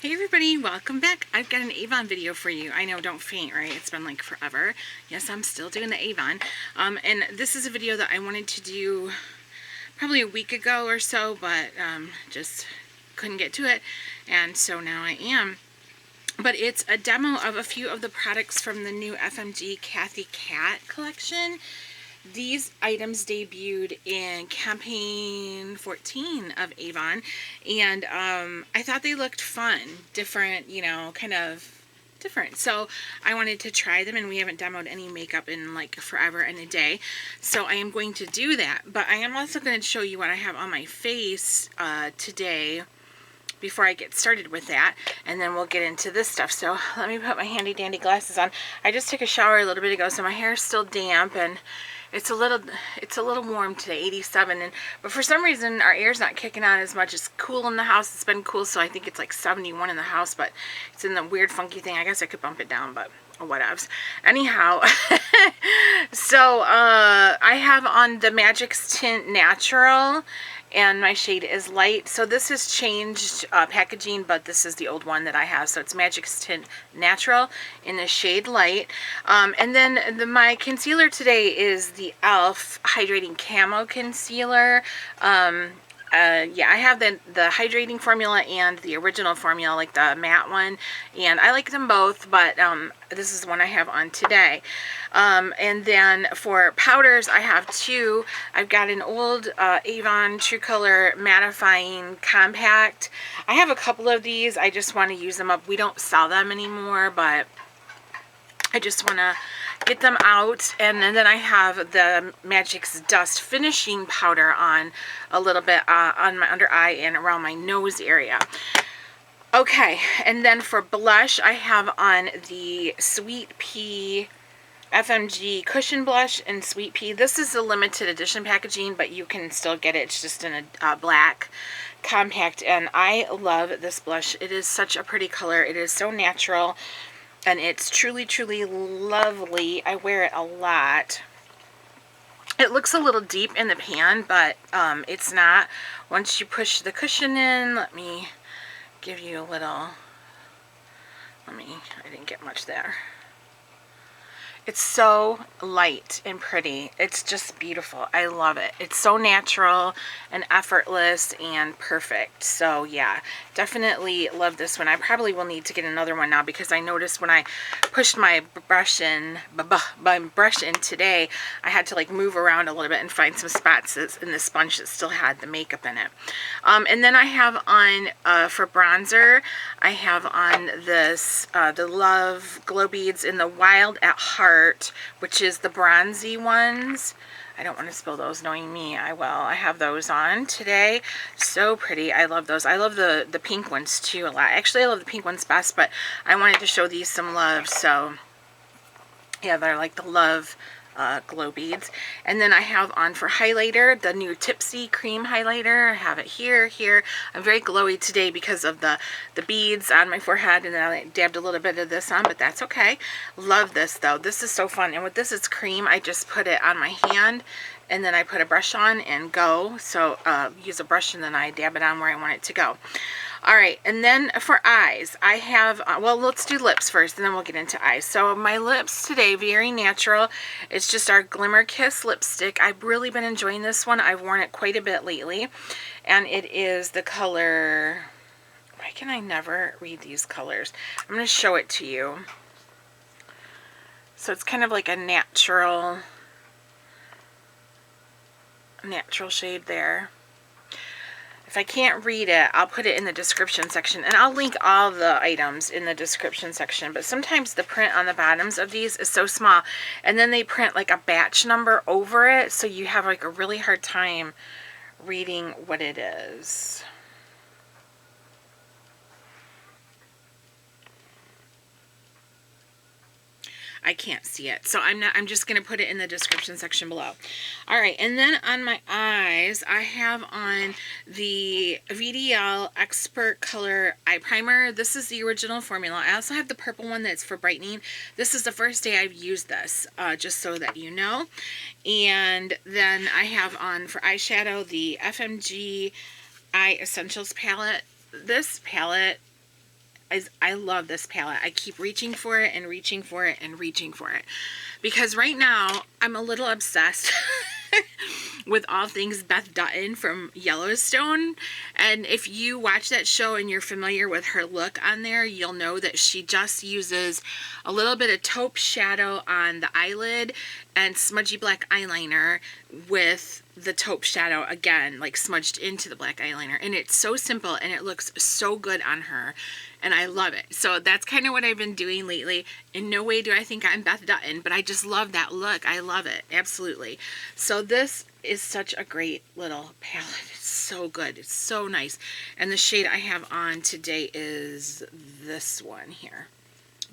Hey everybody, welcome back. I've got an Avon video for you. I know, don't faint, right? It's been like forever. Yes, I'm still doing the Avon. And this is a video that I wanted to do probably a week ago or so, but just couldn't get to it. And so now I am. But it's a demo of a few of the products from the new FMG Cathy Cat collection. These items debuted in campaign 14 of Avon, and I thought they looked fun, different, you know, kind of different. So I wanted to try them, and we haven't demoed any makeup in like forever and a day. So I am going to do that, but I am also going to show you what I have on my face today before I get started with that, and then we'll get into this stuff. So let me put my handy dandy glasses on. I just took a shower a little bit ago, so my hair is still damp, and it's a little warm today, 87, but for some reason our air's not kicking on as much. It's cool in the house. It's been cool, so I think it's like 71 in the house, but it's in the weird funky thing. I guess I could bump it down, but whatevs. Anyhow, so I have on the Magix Tint Natural, and my shade is light. So this has changed packaging, but this is the old one that I have. So it's Magix Tint Natural in the shade light. And then my concealer today is the e.l.f. Hydrating Camo Concealer. Yeah, I have the hydrating formula and the original formula, like the matte one, and I like them both, but this is the one I have on today. And then for powders, I have two. I've got an old Avon True Color Mattifying Compact. I have a couple of these. I just want to use them up. We don't sell them anymore, but I just want to get them out. And then I have the Magix Dust Finishing Powder on a little bit on my under eye and around my nose area. Okay, and then for blush, I have on the Sweet Pea FMG Cushion Blush in Sweet Pea. This is the limited edition packaging, but you can still get it. It's just in a black compact, and I love this blush. It is such a pretty color. It is so natural, and it's truly, truly lovely. I wear it a lot. It looks a little deep in the pan, but it's not. Once you push the cushion in, let me give you a little, I didn't get much there. It's so light and pretty. It's just beautiful. I love it. It's so natural and effortless and perfect. So yeah, definitely love this one. I probably will need to get another one now, because I noticed when I pushed my brush in today, I had to like move around a little bit and find some spots in the sponge that still had the makeup in it. And then I have on, for bronzer, I have on this, the Love Glow Beads in the Wild at Heart, which is the bronzy ones. I don't want to spill those, knowing me. I will. I have those on today. So pretty. I love those. I love the pink ones too a lot. Actually, I love the pink ones best, but I wanted to show these some love. So yeah, they're like the Love Glow Beads. And then I have on for highlighter the new Tipsy Cream Highlighter. I have it here. I'm very glowy today because of the beads on my forehead, and then I dabbed a little bit of this on, but that's okay. Love this though. This is so fun. And with this, it's cream. I just put it on my hand, and then I put a brush on and go. So use a brush, and then I dab it on where I want it to go. Alright, and then for eyes, I have, well, let's do lips first, and then we'll get into eyes. So my lips today, very natural. It's just our Glimmer Kiss lipstick. I've really been enjoying this one. I've worn it quite a bit lately, and it is the color, why can I never read these colors? I'm going to show it to you. So it's kind of like a natural shade there. If I can't read it, I'll put it in the description section, and I'll link all the items in the description section. But sometimes the print on the bottoms of these is so small, and then they print like a batch number over it, so you have like a really hard time reading what it is. I can't see it, so I'm just going to put it in the description section below. Alright, and then on my eyes, I have on the VDL Expert Color Eye Primer. This is the original formula. I also have the purple one that's for brightening. This is the first day I've used this, just so that you know. And then I have on for eyeshadow the FMG Eye Essentials palette. This palette I love this palette. I keep reaching for it and reaching for it and reaching for it. Because right now, I'm a little obsessed with all things Beth Dutton from Yellowstone. And if you watch that show and you're familiar with her look on there, you'll know that she just uses a little bit of taupe shadow on the eyelid and smudgy black eyeliner with the taupe shadow again, like smudged into the black eyeliner. And it's so simple and it looks so good on her. And I love it. So that's kind of what I've been doing lately. In no way do I think I'm Beth Dutton, but I just love that look. I love it. Absolutely. So this is such a great little palette. It's so good. It's so nice. And the shade I have on today is this one here.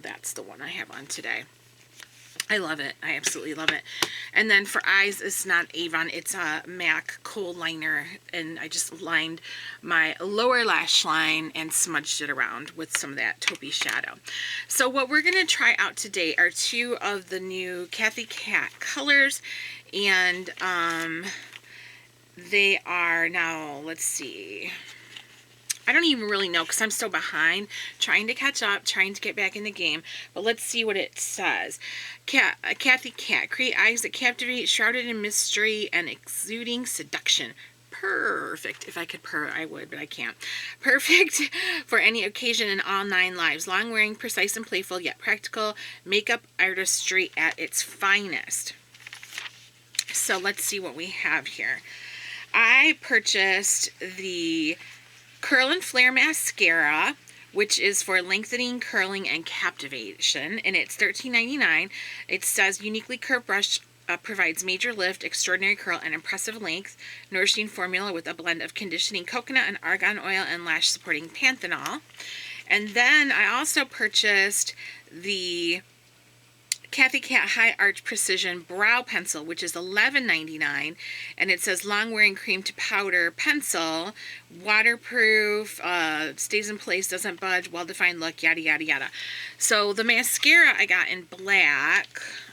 That's the one I have on today. I love it. I absolutely love it. And then for eyes, it's not Avon. It's a MAC Kohl liner. And I just lined my lower lash line and smudged it around with some of that taupey shadow. So what we're going to try out today are two of the new Cathy Cat colors. And they are now, let's see, I don't even really know because I'm so behind, trying to catch up, trying to get back in the game. But let's see what it says. Cathy Cat, create eyes that captivate, shrouded in mystery and exuding seduction. Perfect. If I could purr, I would, but I can't. Perfect for any occasion in all 9 lives. Long wearing, precise and playful, yet practical. Makeup artistry at its finest. So let's see what we have here. I purchased the Curl and Flare Mascara, which is for lengthening, curling, and captivation, and it's $13.99. It says uniquely curved brush provides major lift, extraordinary curl, and impressive length. Nourishing formula with a blend of conditioning coconut and argan oil and lash supporting panthenol. And then I also purchased the Cathy Cat High Arch Precision Brow Pencil, which is $11.99, and it says long wearing cream to powder pencil, waterproof, stays in place, doesn't budge, well defined look, yada yada yada. So the mascara I got in black.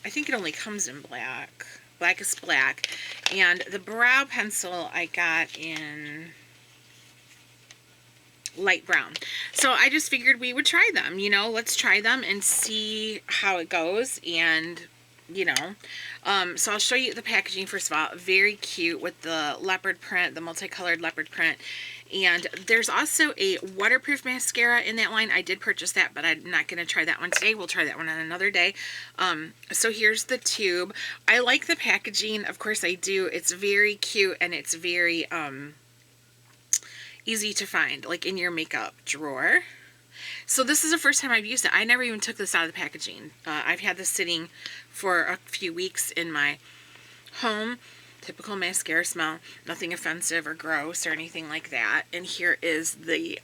I think it only comes in black. Blackest black. And the brow pencil I got in light brown. So I just figured we would try them, you know, let's try them and see how it goes. And you know, so I'll show you the packaging first of all. Very cute with the leopard print, the multicolored leopard print. And there's also a waterproof mascara in that line. I did purchase that, but I'm not going to try that one today. We'll try that one on another day. So here's the tube. I like the packaging. Of course I do. It's very cute and it's very easy to find, like in your makeup drawer. So this is the first time I've used it. I never even took this out of the packaging. I've had this sitting for a few weeks in my home. Typical mascara smell. Nothing offensive or gross or anything like that. And here is the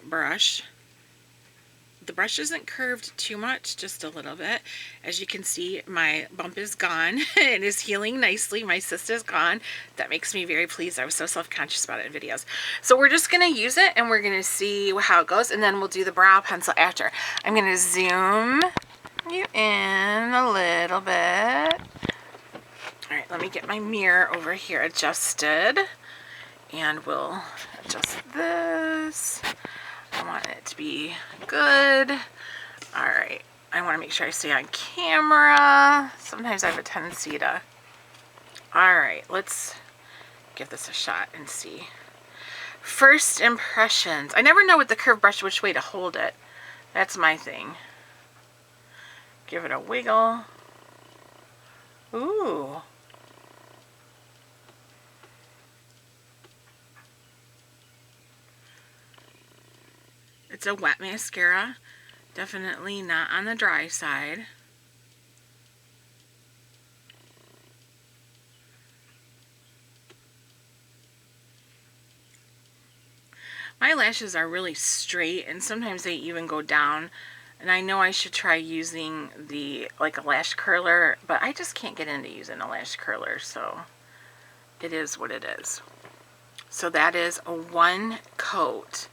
brush. The brush isn't curved too much, just a little bit. As you can see, my bump is gone. It is healing nicely. My cyst is gone. That makes me very pleased. I was so self-conscious about it in videos. So we're just going to use it and we're going to see how it goes. And then we'll do the brow pencil after. I'm going to zoom you in a little bit. All right, let me get my mirror over here adjusted. And we'll adjust this. I want it to be good. Alright, I want to make sure I stay on camera. Sometimes I have a tendency to... Alright, let's give this a shot and see. First impressions. I never know with the curved brush which way to hold it. That's my thing. Give it a wiggle. Ooh. It's a wet mascara, definitely not on the dry side. My lashes are really straight and sometimes they even go down, and I know I should try using the like a lash curler, but I just can't get into using a lash curler, so it is what it is. So that is a 1 coat.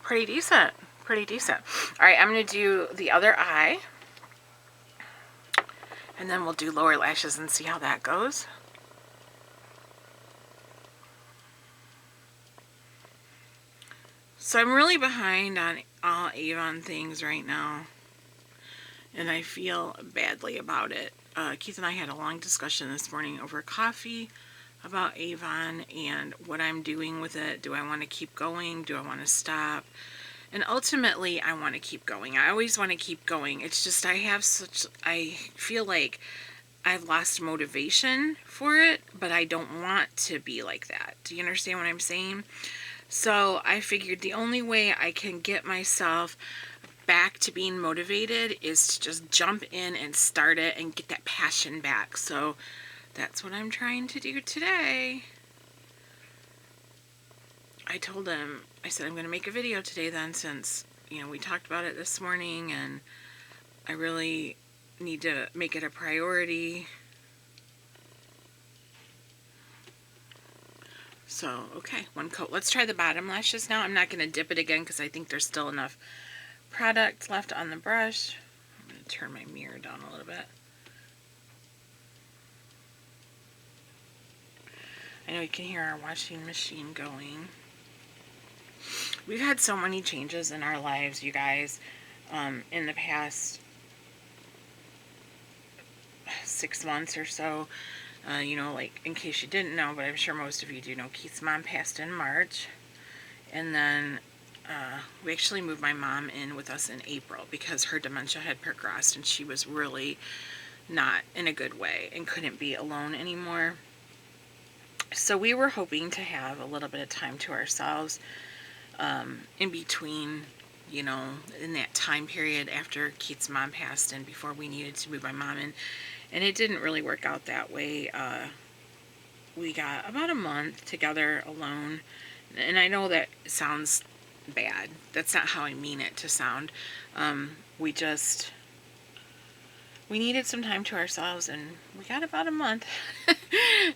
Pretty decent. Pretty decent. Alright, I'm going to do the other eye. And then we'll do lower lashes and see how that goes. So So I'm really behind on all Avon things right now, and I feel badly about it. Keith and I had a long discussion this morning over coffee about Avon and what I'm doing with it. Do I want to keep going? Do I want to stop? And ultimately, I want to keep going. I always want to keep going. It's just I feel like I've lost motivation for it, but I don't want to be like that. Do you understand what I'm saying? So I figured the only way I can get myself back to being motivated is to just jump in and start it and get that passion back. So that's what I'm trying to do today. I told him, I said, I'm going to make a video today then, since, you know, we talked about it this morning and I really need to make it a priority. So, okay, one coat. Let's try the bottom lashes now. I'm not going to dip it again because I think there's still enough product left on the brush. I'm going to turn my mirror down a little bit. I know you can hear our washing machine going. We've had so many changes in our lives, you guys, in the past 6 months or so. You know, like, in case you didn't know, but I'm sure most of you do know, Keith's mom passed in March. And then we actually moved my mom in with us in April because her dementia had progressed and she was really not in a good way and couldn't be alone anymore. So we were hoping to have a little bit of time to ourselves in between, you know, in that time period after Keith's mom passed and before we needed to move my mom in. And it didn't really work out that way. We got about a month together alone. And I know that sounds bad. That's not how I mean it to sound. We needed some time to ourselves, and we got about a month.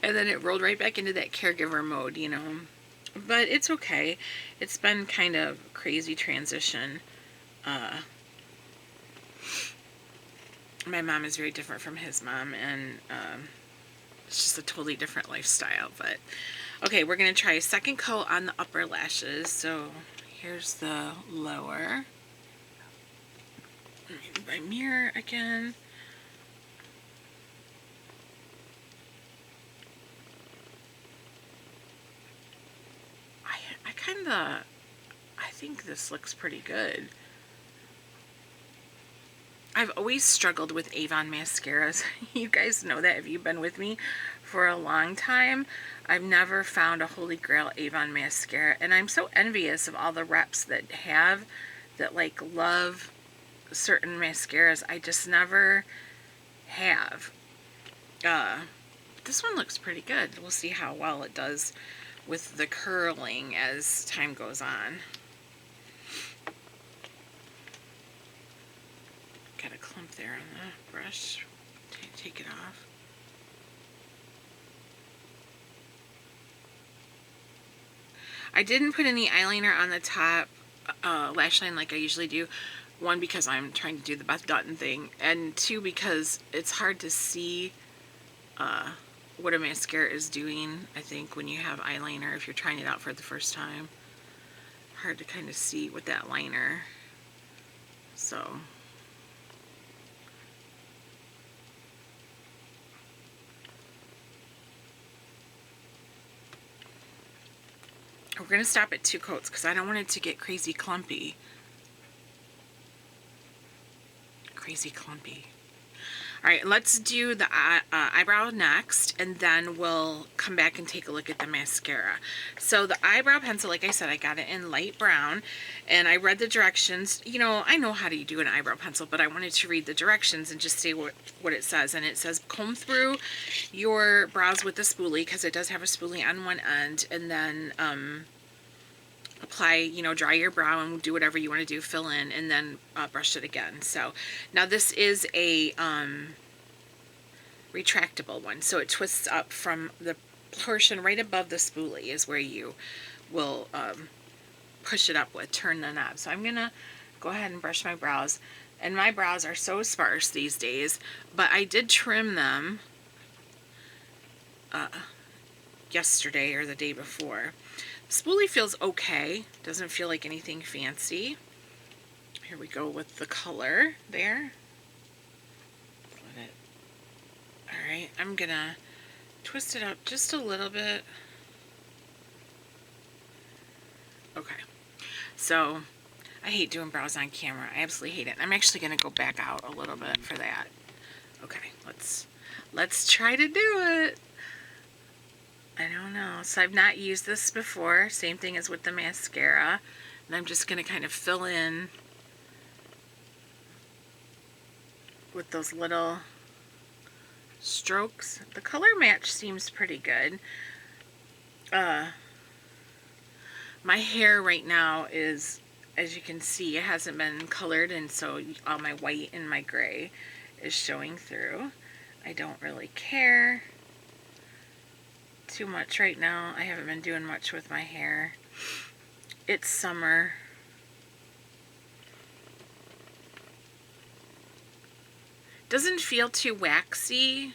And then it rolled right back into that caregiver mode, you know. But it's okay. It's been kind of a crazy transition. My mom is very different from his mom, and it's just a totally different lifestyle. But okay, we're going to try a second coat on the upper lashes. So here's the lower. My mirror again. I think this looks pretty good. I've always struggled with Avon mascaras. You guys know that if you've been with me for a long time. I've never found a holy grail Avon mascara, and I'm so envious of all the reps that like love certain mascaras. I just never have. This one looks pretty good. We'll see how well it does with the curling as time goes on. Got a clump there on the brush. Take it off. I didn't put any eyeliner on the top lash line like I usually do. One, because I'm trying to do the Beth Dutton thing, and two, because it's hard to see what a mascara is doing, I think, when you have eyeliner, if you're trying it out for the first time. Hard to kind of see with that liner. So we're going to stop at 2 coats because I don't want it to get crazy clumpy. Crazy clumpy. Alright, let's do the eyebrow next, and then we'll come back and take a look at the mascara. So the eyebrow pencil, like I said, I got it in light brown, and I read the directions. You know, I know how to do an eyebrow pencil, but I wanted to read the directions and just see what it says. And it says comb through your brows with a spoolie, because it does have a spoolie on one end, and then apply, you know, dry your brow and do whatever you want to do, fill in, and then brush it again. So now this is a retractable one, so it twists up from the portion right above the spoolie is where you will push it up with, turn the knob. So I'm gonna go ahead and brush my brows, and my brows are so sparse these days, but I did trim them yesterday or the day before. Spoolie feels okay. Doesn't feel like anything fancy. Here we go with the color there. Alright, I'm gonna twist it up just a little bit. Okay, so I hate doing brows on camera. I absolutely hate it. I'm actually gonna go back out a little bit for that. Okay, let's try to do it. I don't know. So I've not used this before. Same thing as with the mascara. And I'm just gonna kind of fill in with those little strokes. The color match seems pretty good. My hair right now is, as you can see, it hasn't been colored, and so all my white and my gray is showing through. I don't really care too much right now. I haven't been doing much with my hair. It's summer. Doesn't feel too waxy.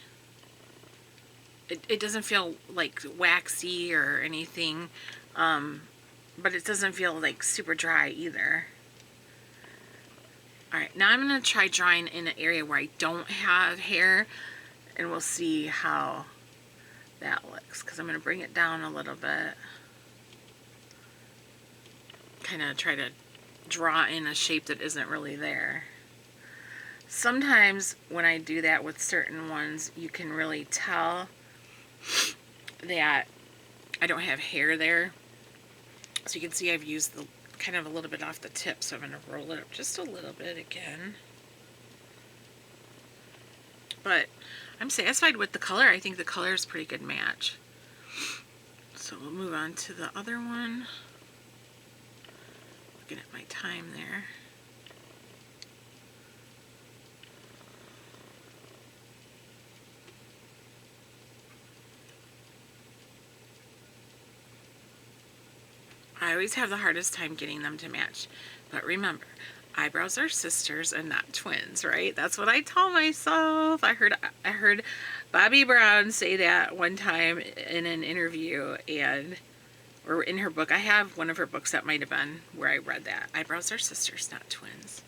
It doesn't feel like waxy or anything, but it doesn't feel like super dry either. Alright, now I'm going to try drawing in an area where I don't have hair, and we'll see how that looks, because I'm going to bring it down a little bit. Kind of try to draw in a shape that isn't really there. Sometimes when I do that with certain ones, you can really tell that I don't have hair there. So you can see I've used the kind of a little bit off the tip, so I'm going to roll it up just a little bit again. But I'm satisfied with the color. I think the color is a pretty good match. So we'll move on to the other one. Looking at my time there. I always have the hardest time getting them to match. But remember, eyebrows are sisters and not twins, right? That's what I tell myself. I heard Bobbi Brown say that one time in an interview, or in her book. I have one of her books that might have been where I read that. Eyebrows are sisters, not twins.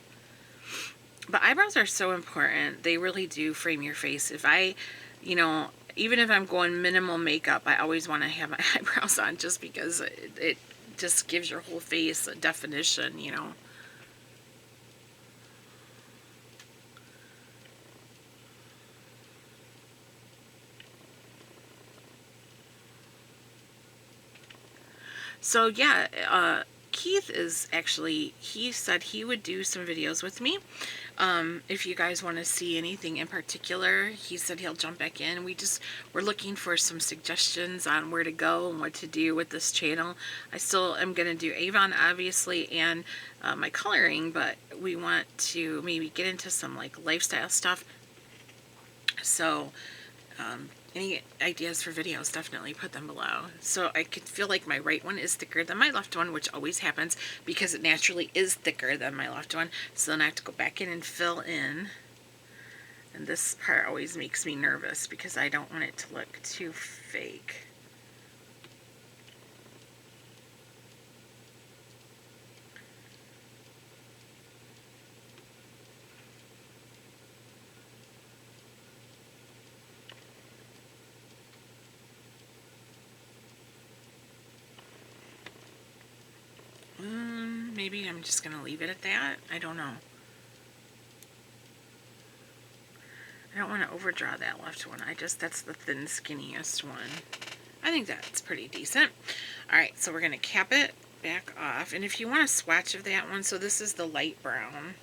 But eyebrows are so important. They really do frame your face. If I, even if I'm going minimal makeup, I always want to have my eyebrows on, just because it just gives your whole face a definition, So yeah, Keith is actually, he said he would do some videos with me. If you guys want to see anything in particular, he said he'll jump back in. We're looking for some suggestions on where to go and what to do with this channel. I still am going to do Avon, obviously, and my coloring, but we want to maybe get into some like lifestyle stuff. So, any ideas for videos, definitely put them below. So I could feel like my right one is thicker than my left one, which always happens because it naturally is thicker than my left one. So then I have to go back in and fill in. And this part always makes me nervous because I don't want it to look too fake. Maybe I'm just going to leave it at that. I don't know. I don't want to overdraw that left one. That's the thin, skinniest one. I think that's pretty decent. Alright, so we're going to cap it back off. And if you want a swatch of that one, so this is the light brown.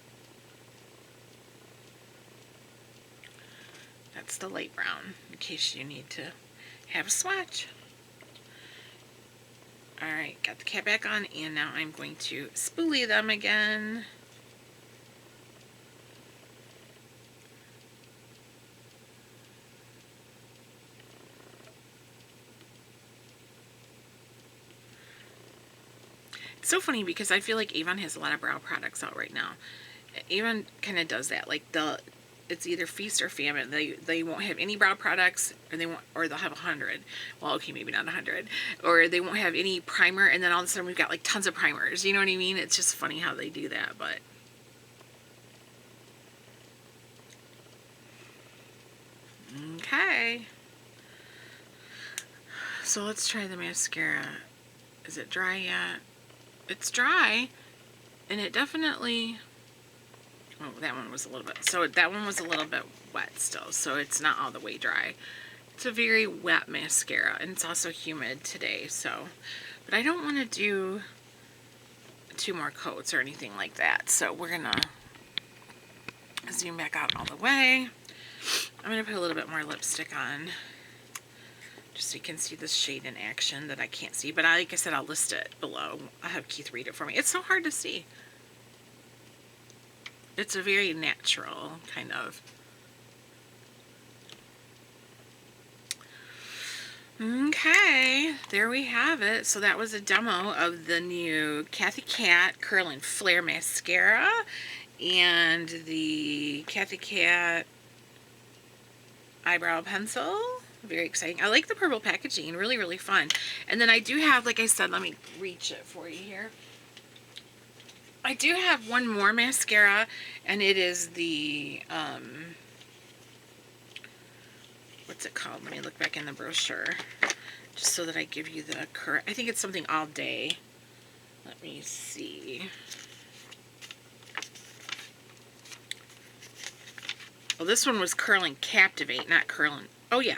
That's the light brown, in case you need to have a swatch. Alright, got the cap back on, and now I'm going to spoolie them again. It's so funny because I feel like Avon has a lot of brow products out right now. Avon kind of does that. Like it's either feast or famine. They won't have any brow products, or they'll have 100. Well, okay, maybe not 100. Or they won't have any primer, and then all of a sudden we've got like tons of primers. You know what I mean? It's just funny how they do that, but. Okay. So let's try the mascara. Is it dry yet? It's dry, and it definitely, oh, that one was a little bit, so that one was a little bit wet still, so it's not all the way dry. It's a very wet mascara, and it's also humid today, so, but I don't want to do 2 more coats or anything like that, so we're gonna zoom back out all the way. I'm gonna put a little bit more lipstick on, just so you can see this shade in action that I can't see. But like I said, I'll list it below. I'll have Keith read it for me. It's so hard to see. It's a very natural kind of. Okay, there we have it. So that was a demo of the new Cathy Cat Curl and Flare Mascara and the Cathy Cat Eyebrow Pencil. Very exciting. I like the purple packaging. Really, really fun. And then I do have, like I said, let me reach it for you here. I do have one more mascara, and it is the, what's it called? Let me look back in the brochure, just so that I give you the correct, I think it's something All Day. Let me see. Well, this one was Curl and Captivate, not Curl and, oh yeah.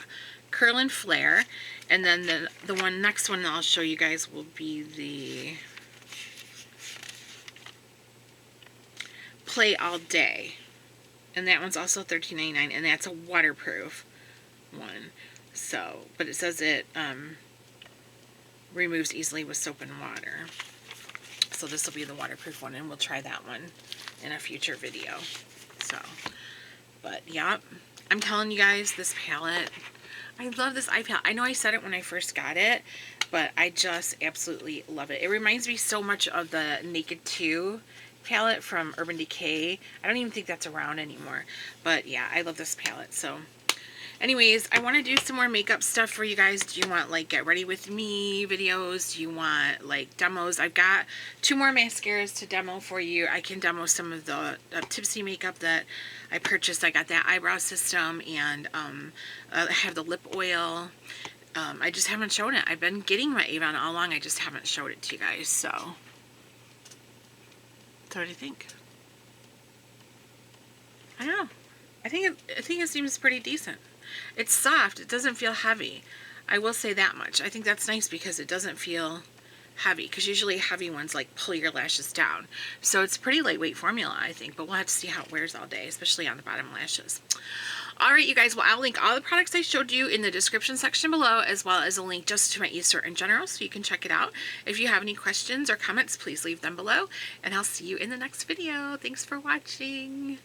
Curl and Flare, and then the next one I'll show you guys will be the Play All Day, and that one's also $13.99, and that's a waterproof one. So, but it says it removes easily with soap and water. So this will be the waterproof one, and we'll try that one in a future video. So, but yeah, I'm telling you guys, this palette. I love this eye palette. I know I said it when I first got it, but I just absolutely love it. It reminds me so much of the Naked 2 palette from Urban Decay. I don't even think that's around anymore. But yeah, I love this palette. So anyways, I want to do some more makeup stuff for you guys. Do you want like get ready with me videos? Do you want like demos? I've got 2 more mascaras to demo for you. I can demo some of the TPSY makeup that I purchased. I got that eyebrow system, and I have the lip oil. I just haven't shown it. I've been getting my Avon all along. I just haven't showed it to you guys. So what do you think? I don't know. I think it seems pretty decent. It's soft. It doesn't feel heavy. I will say that much. I think that's nice because it doesn't feel heavy, because usually heavy ones like pull your lashes down. So it's pretty lightweight formula, I think, but we'll have to see how it wears all day, especially on the bottom lashes. Alright, you guys, well, I'll link all the products I showed you in the description section below, as well as a link just to my e-store in general, so you can check it out. If you have any questions or comments, please leave them below, and I'll see you in the next video. Thanks for watching.